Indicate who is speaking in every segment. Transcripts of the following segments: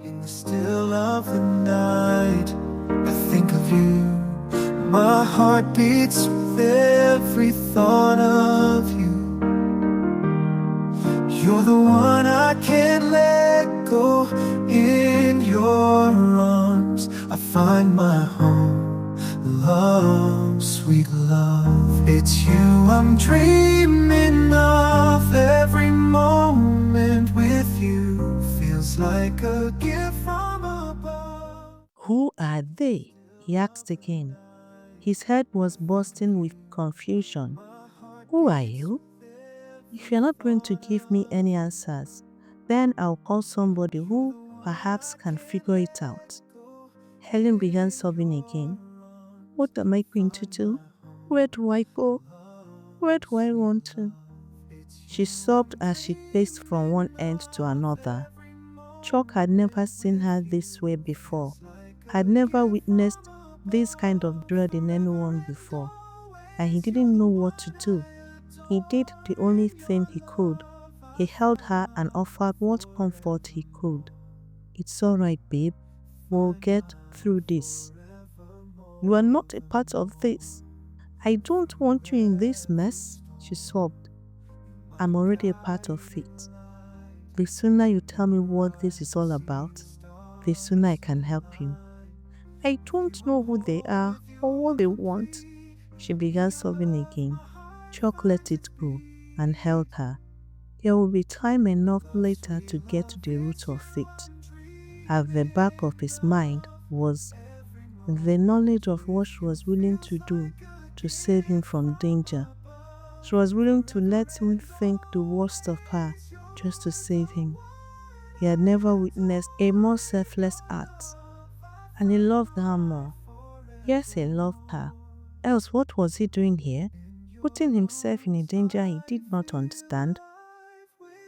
Speaker 1: In the still of the night, I think of you. My heart beats with every thought of you. You're the one I can't let go. In your arms I find my home. Love, sweet love, it's you I'm dreaming of. Every moment with you feels like a gift from above.
Speaker 2: Who are they? He asked again. His head was bursting with confusion. Who are you? If you're not going to give me any answers, then I'll call somebody who perhaps can figure it out. Helen began sobbing again. What am I going to do? Where do I go? Where do I want to? She sobbed as she paced from one end to another. Chuck had never seen her this way before, had never witnessed this kind of dread in anyone before, and he didn't know what to do. He did the only thing he could. He held her and offered what comfort he could. It's all right, babe. We'll get through this. You are not a part of this. I don't want you in this mess, she sobbed. I'm already a part of it. The sooner you tell me what this is all about, the sooner I can help you. I don't know who they are or what they want. She began sobbing again. Chuck let it go and held her. There will be time enough later to get to the root of it. At the back of his mind was the knowledge of what she was willing to do to save him from danger. She was willing to let him think the worst of her just to save him. He had never witnessed a more selfless act, and he loved her more. Yes, he loved her. Else what was he doing here? Putting himself in a danger he did not understand.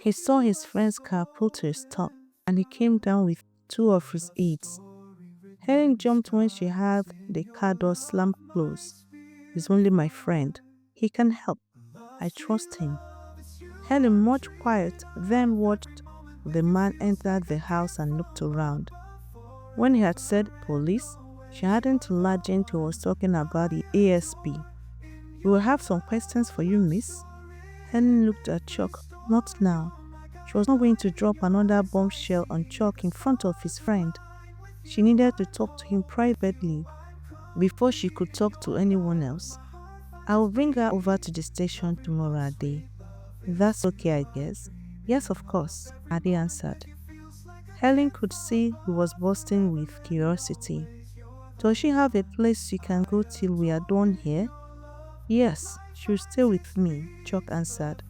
Speaker 2: He saw his friend's car pull to a stop, and he came down with two of his aides. Helen jumped when she heard the car door slam close. He's only my friend. He can help. I trust him. Helen, much quiet, then watched the man enter the house and looked around. When he had said police, she hadn't imagined he was talking about the ASP. We will have some questions for you, miss. Helen looked at Chuck. Not now. She was not going to drop another bombshell on Chuck in front of his friend. She needed to talk to him privately before she could talk to anyone else. I will bring her over to the station tomorrow, Ade. That's okay, I guess. Yes, of course, Ade answered. Helen could see he was bursting with curiosity. Does she have a place you can go till we are done here? Yes, she'll stay with me, Chuck answered.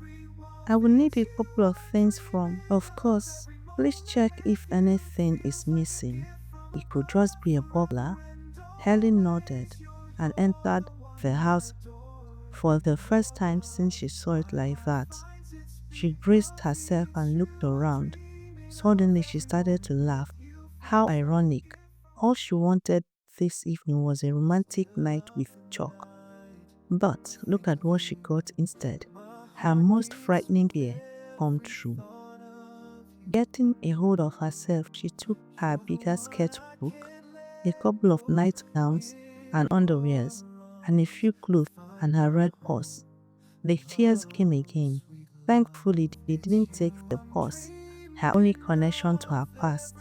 Speaker 2: I will need a couple of things from. Of course, please check if anything is missing. It could just be a burglar. Helen nodded and entered the house for the first time since she saw it like that. She braced herself and looked around. Suddenly she started to laugh. How ironic. All she wanted this evening was a romantic night with Chuck. But look at what she got instead. Her most frightening fear come true. Getting a hold of herself, she took her bigger sketchbook, a couple of nightgowns and underwears, and a few clothes and her red purse. The tears came again. Thankfully, they didn't take the purse, her only connection to her past.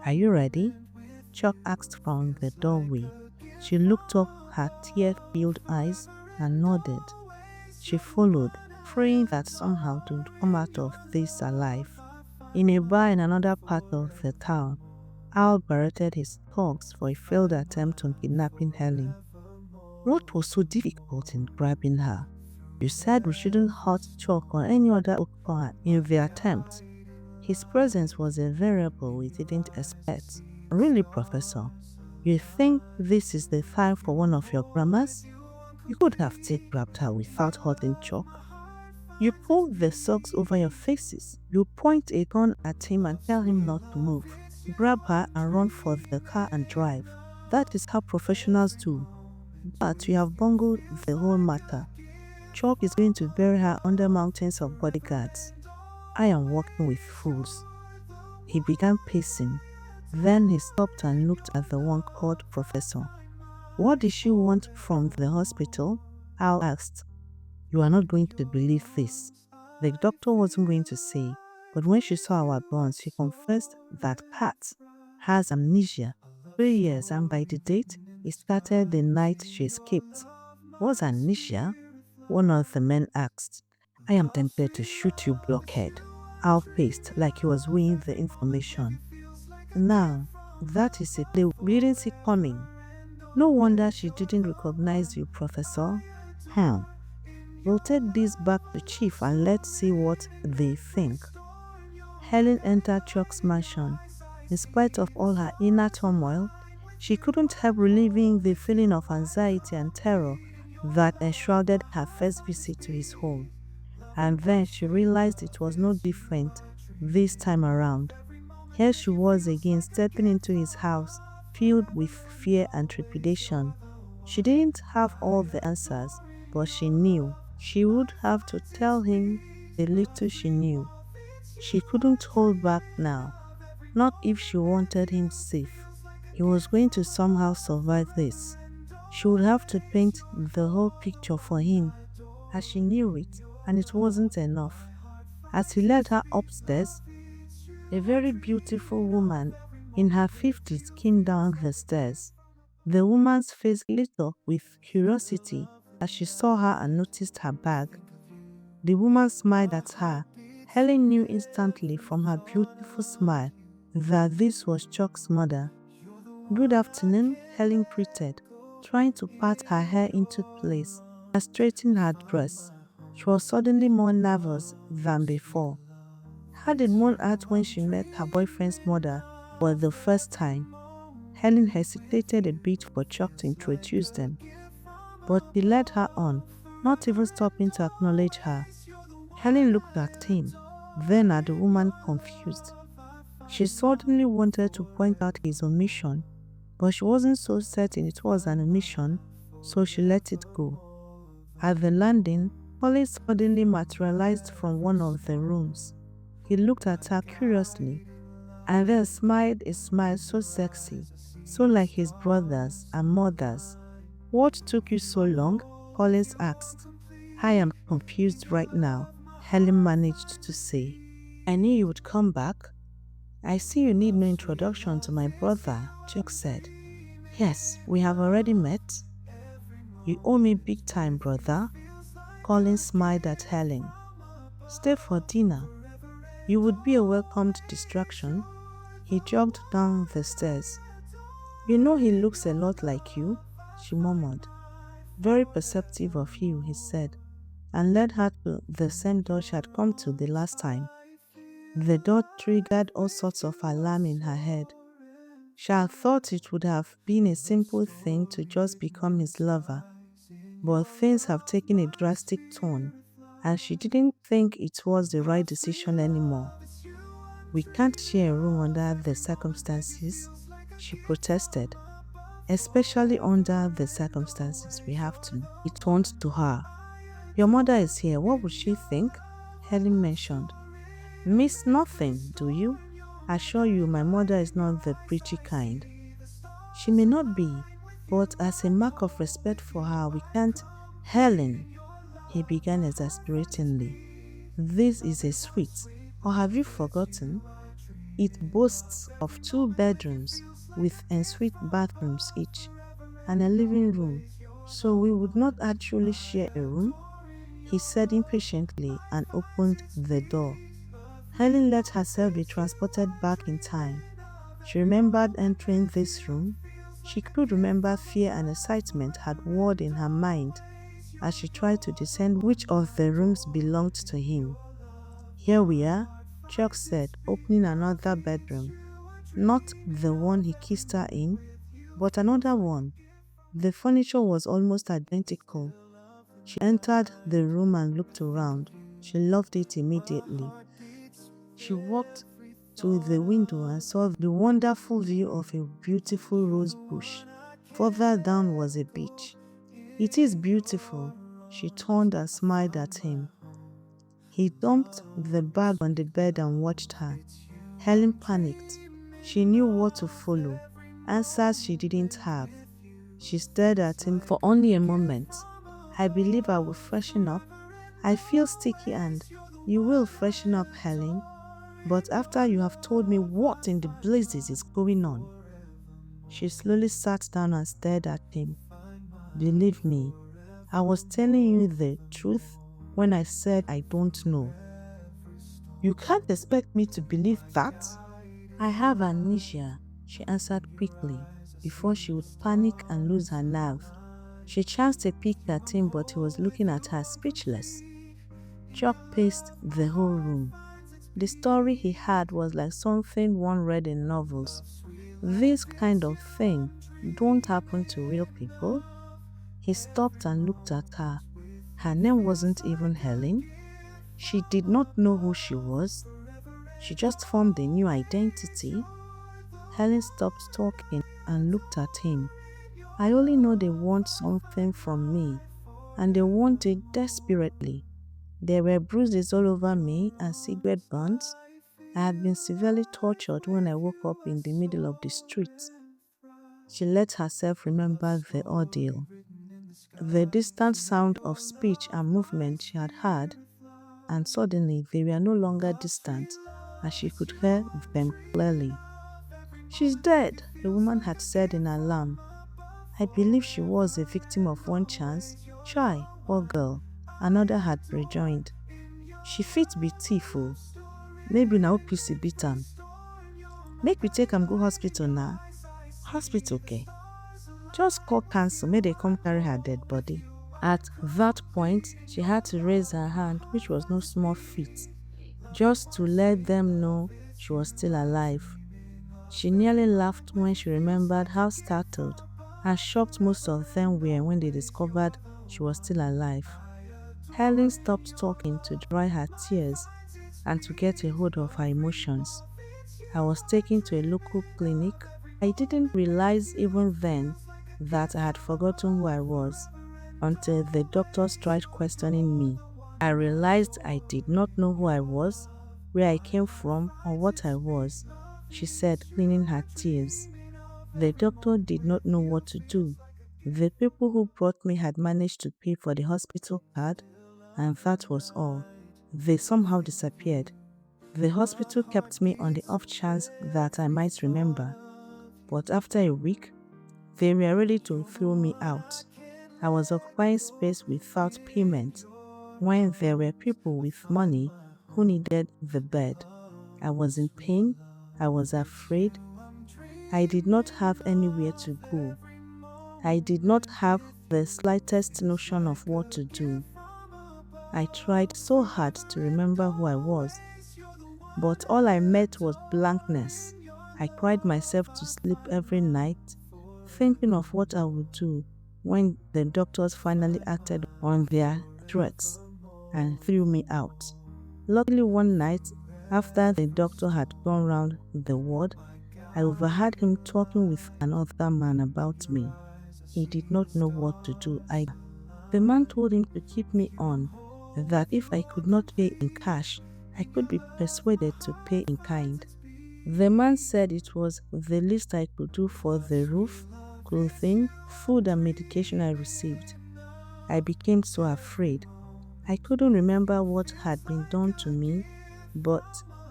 Speaker 2: Are you ready? Chuck asked from the doorway. She looked up, her tear-filled eyes, and nodded. She followed, praying that somehow to come out of this alive. In a bar in another part of the town, Al berated his thugs for a failed attempt on kidnapping Helen. What was so difficult in grabbing her? You said we shouldn't hurt Chuck or any other occupant in the attempt. His presence was a variable we didn't expect. Really, Professor? You think this is the time for one of your grammars? You could have grabbed her without hurting Chuck. You pull the socks over your faces. You point a gun at him and tell him not to move. Grab her and run for the car and drive. That is how professionals do. But you have bungled the whole matter. Chuck is going to bury her under mountains of bodyguards. I am working with fools. He began pacing. Then he stopped and looked at the one called Professor. What did she want from the hospital? Al asked. You are not going to believe this. The doctor wasn't going to say, but when she saw our bonds, she confessed that Pat has amnesia. 3 years, and by the date, it started the night she escaped. What's amnesia? One of the men asked. I am tempted to shoot you, blockhead. Al paced like he was weighing the information. Now, that is it. They didn't see coming. No wonder she didn't recognize you, Professor. We'll take this back to Chief and let's see what they think. Helen entered Chuck's mansion. In spite of all her inner turmoil, she couldn't help relieving the feeling of anxiety and terror that enshrouded her first visit to his home. And then she realized it was no different this time around. Here she was again, stepping into his house, filled with fear and trepidation. She didn't have all the answers, but she knew she would have to tell him the little she knew. She couldn't hold back now, not if she wanted him safe. He was going to somehow survive this. She would have to paint the whole picture for him, as she knew it, and it wasn't enough. As he led her upstairs, a very beautiful woman in her 50s came down the stairs. The woman's face lit up with curiosity as she saw her and noticed her bag. The woman smiled at her. Helen knew instantly from her beautiful smile that this was Chuck's mother. Good afternoon, Helen greeted, trying to part her hair into place and straighten her dress. She was suddenly more nervous than before. How did one act when she met her boyfriend's mother for the first time? Helen hesitated a bit for Chuck to introduce them, but he led her on, not even stopping to acknowledge her. Helen looked at him, then at the woman, confused. She suddenly wanted to point out his omission, but she wasn't so certain it was an omission, so she let it go. At the landing, Polly suddenly materialized from one of the rooms. He looked at her curiously, and then smiled a smile so sexy, so like his brothers and mothers. What took you so long? Collins asked. I am confused right now, Helen managed to say. I knew you would come back. I see you need no introduction to my brother, Chuck said. Yes, we have already met. You owe me big time, brother. Collins smiled at Helen. Stay for dinner. You would be a welcomed distraction. He jogged down the stairs. You know he looks a lot like you, she murmured. Very perceptive of you, he said, and led her to the same door she had come to the last time. The door triggered all sorts of alarm in her head. She had thought it would have been a simple thing to just become his lover, but things have taken a drastic turn, and she didn't think it was the right decision anymore. We can't share a room under the circumstances, she protested. Especially under the circumstances, we have to. He turned to her. Your mother is here, what would she think? Helen mentioned. Miss nothing, do you? I assure you my mother is not the preachy kind. She may not be, but as a mark of respect for her, we can't. Helen, he began exasperatingly. This is a suite, or have you forgotten? It boasts of 2 bedrooms with ensuite bathrooms each and a living room, so we would not actually share a room, he said impatiently and opened the door. Helen let herself be transported back in time. She remembered entering this room. She could remember fear and excitement had warred in her mind as she tried to discern which of the rooms belonged to him. Here we are, Chuck said, opening another bedroom. Not the one he kissed her in, but another one. The furniture was almost identical. She entered the room and looked around. She loved it immediately. She walked to the window and saw the wonderful view of a beautiful rose bush. Further down was a beach. It is beautiful. She turned and smiled at him. He dumped the bag on the bed and watched her. Helen panicked. She knew what to follow, answers she didn't have. She stared at him for only a moment. I believe I will freshen up. I feel sticky and you will freshen up, Helen. But after you have told me what in the blazes is going on. She slowly sat down and stared at him. Believe me, I was telling you the truth when I said I don't know. You can't expect me to believe that? I have amnesia, she answered quickly, before she would panic and lose her nerve. She chanced a peek at him, but he was looking at her speechless. Chuck paced the whole room. The story he had was like something one read in novels. This kind of thing don't happen to real people. He stopped and looked at her. Her name wasn't even Helen. She did not know who she was. She just formed a new identity. Helen stopped talking and looked at him. I only know they want something from me, and they want it desperately. There were bruises all over me and cigarette burns. I had been severely tortured when I woke up in the middle of the street. She let herself remember the ordeal. The distant sound of speech and movement she had heard, and suddenly they were no longer distant, as she could hear them clearly. She's dead, the woman had said in alarm. I believe she was a victim of one chance. Try, poor girl. Another had rejoined. She fit be thief o. Maybe na OPC beat am. Make we take am go hospital now. Hospital okay. Just call council, make they come carry her dead body. At that point, she had to raise her hand, which was no small feat, just to let them know she was still alive. She nearly laughed when she remembered how startled and shocked most of them were when they discovered she was still alive. Helen stopped talking to dry her tears and to get a hold of her emotions. I was taken to a local clinic. I didn't realize even then that I had forgotten who I was until the doctors tried questioning me. I realized I did not know who I was, where I came from, or what I was, she said, cleaning her tears. The doctor did not know what to do. The people who brought me had managed to pay for the hospital card, and that was all. They somehow disappeared. The hospital kept me on the off chance that I might remember. But after a week, they were ready to throw me out. I was occupying space without payment when there were people with money who needed the bed. I was in pain. I was afraid. I did not have anywhere to go. I did not have the slightest notion of what to do. I tried so hard to remember who I was, but all I met was blankness. I cried myself to sleep every night, thinking of what I would do when the doctors finally acted on their threats and threw me out. Luckily, one night, after the doctor had gone round the ward, I overheard him talking with another man about me. He did not know what to do either. The man told him to keep me on, that if I could not pay in cash, I could be persuaded to pay in kind. The man said it was the least I could do for the roof, clothing, food and medication I received. I became so afraid. I couldn't remember what had been done to me, but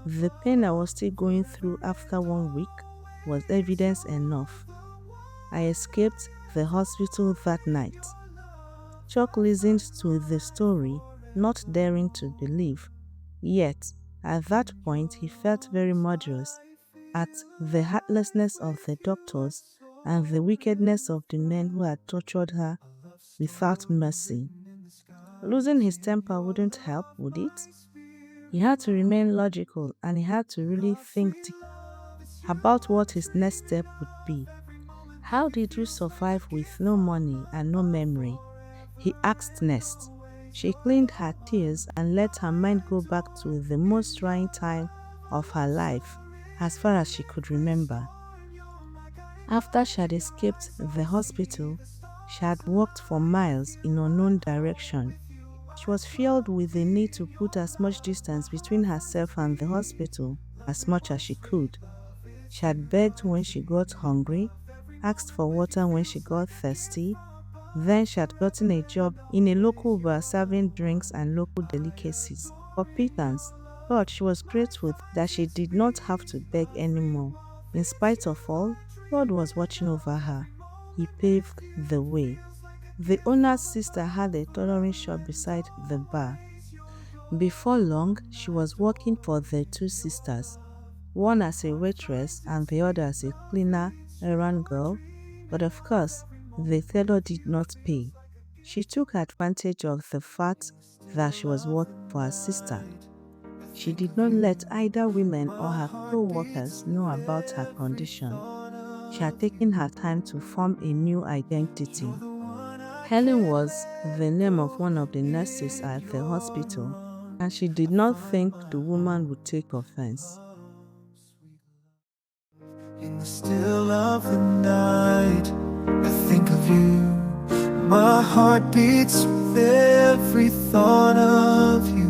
Speaker 2: the pain I was still going through after 1 week was evidence enough. I escaped the hospital that night. Chuck listened to the story, not daring to believe. Yet, at that point, he felt very murderous at the heartlessness of the doctors and the wickedness of the men who had tortured her without mercy. Losing his temper wouldn't help, would it? He had to remain logical and he had to really think deep about what his next step would be. How did you survive with no money and no memory? He asked next. She cleaned her tears and let her mind go back to the most trying time of her life, as far as she could remember. After she had escaped the hospital, she had walked for miles in unknown direction. She was filled with the need to put as much distance between herself and the hospital as much as she could. She had begged when she got hungry, asked for water when she got thirsty. Then she had gotten a job in a local bar serving drinks and local delicacies for pittance, but she was grateful that she did not have to beg anymore. In spite of all, God was watching over her. He paved the way. The owner's sister had a tailoring shop beside the bar. Before long, she was working for the two sisters, one as a waitress and the other as a cleaner, errand girl. But of course, the tailor did not pay. She took advantage of the fact that she was working for her sister. She did not let either women or her co-workers know about her condition. She had taken her time to form a new identity. Helen was the name of one of the nurses at the hospital, and she did not think the woman would take offense.
Speaker 1: In the still of the night, I think of you. My heart beats with every thought of you.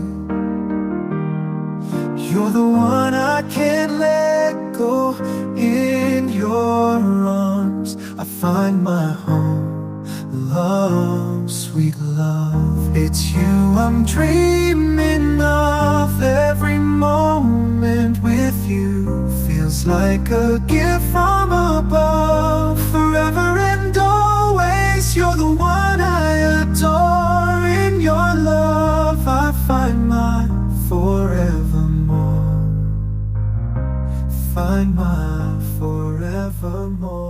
Speaker 1: You're the one I can't let go. In your arms I find my home. Love, sweet love, it's you I'm dreaming of. Every moment with you feels like a gift from above. Forever and always, you're the one I adore. In your love I find my forevermore. Find my forevermore.